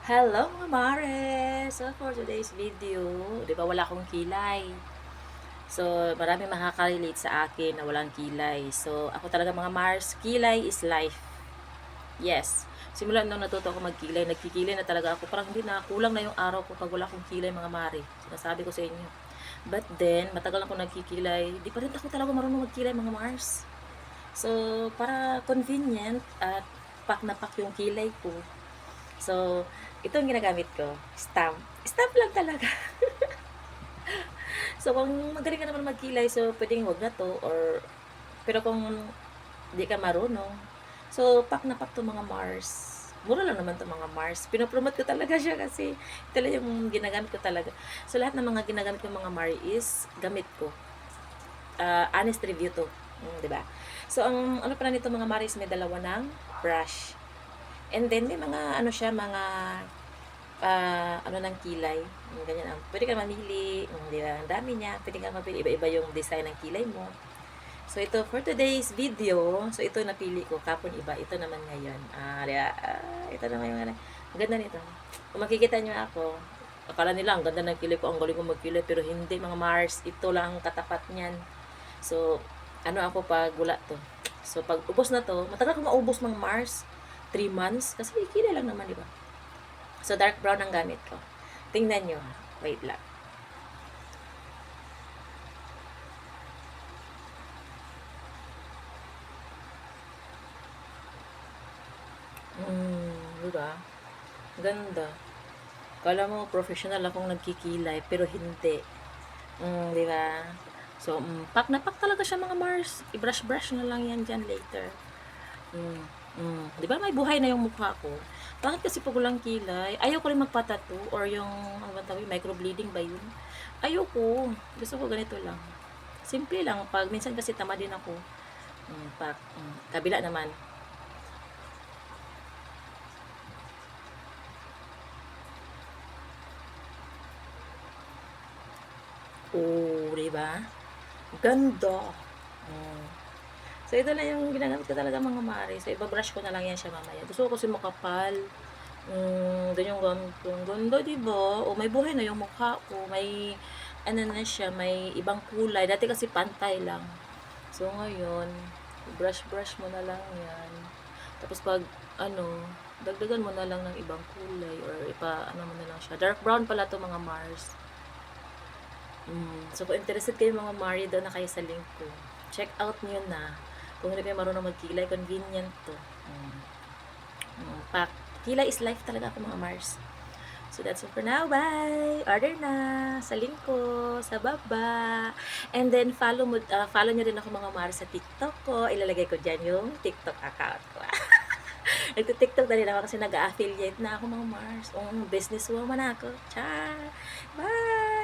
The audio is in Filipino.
Hello mga mare! So for today's video, di ba wala akong kilay? So marami makaka-relate sa akin na walang kilay. So ako talaga mga Mars, kilay is life. Yes. Simula nung natuto ako magkilay, nagkikilay na talaga ako. Parang hindi na, kulang na yung araw ko pag wala akong kilay mga mare. Sinasabi ko sa inyo. But then, matagal ako nagkikilay, di pa rin ako talaga marunong magkilay mga Mars. So, para convenient at pak na pak yung kilay ko, so, ito ang ginagamit ko. Stamp. Stamp lang talaga. So, kung magaling ka naman magkilay, so, pwedeng wag na to. Or, pero kung di ka marunong, so, pak na pak to mga Mars. Mura lang naman to mga Mars. Pinopromote ko talaga siya kasi ito lang yung ginagamit ko talaga. So, lahat ng mga ginagamit ko mga Mars is gamit ko. Honest review to. Di ba? So, ang ano pala nito mga Maris, may dalawa ng brush. And then, may mga, ano siya, mga ano ng kilay, ganyan ang pwede ka mamili, di ba? Ang dami niya, pwede ka mapili, iba-iba yung design ng kilay mo. So ito for today's video, so ito napili ko, kapon iba, ito naman ngayon. Ito naman yung ang ganda nito. Kung makikita niyo ako, akala nila ang ganda ng kilay ko, ang galing ko magkilay, pero hindi mga Mars, ito lang ang katapat niyan. So ano ako pag wala to. So pag ubos na to, matagal ko maubos mga Mars, 3 months, kasi kilay lang naman, di ba? So, dark brown ang gamit ko. Tingnan nyo. Wait lang. Diba? Ganda. Kala mo, professional akong nagkikilay, pero hindi. Diba? So, pak na pak talaga siya mga Mars. I-brush-brush na lang yan dyan later. Di ba may buhay na yung mukha ko? Bakit kasi pag walang kilay? Ayaw ko rin magpatato or yung, ano ba tawag, microbleeding ba yun? Ayoko. Gusto ko ganito lang. Simple lang. Pag minsan kasi tamad din ako. Kabila naman. Oh, diba? Ganda. Mm. So, ito na yung ginagamit ko talaga mga mare. So, iba-brush ko na lang yan siya mamaya. Gusto ko kasi makapal. Doon yung gamit ko. Ang ganda, diba? O, may buhay na yung mukha ko. May, ano na siya, may ibang kulay. Dati kasi pantay lang. So, ngayon, brush-brush mo na lang yan. Tapos pag, ano, dagdagan mo na lang ng ibang kulay or ano mo na lang siya. Dark brown pala to mga Mars. So, kung interested kayo mga Mari, doon na kayo sa link ko. Check out nyo na. Kung hindi kayo marunong magkilay, convenient to. Pack. Kilay is life talaga ako mga Mars. So, that's it for now. Bye! Order na! Sa link ko, sa baba. And then, follow nyo rin ako mga Mars sa TikTok ko. Ilalagay ko dyan yung TikTok account ko. Nagtitiktok na rin ako kasi nag-affiliate na ako mga Mars. Businesswoman ako. Ciao! Bye!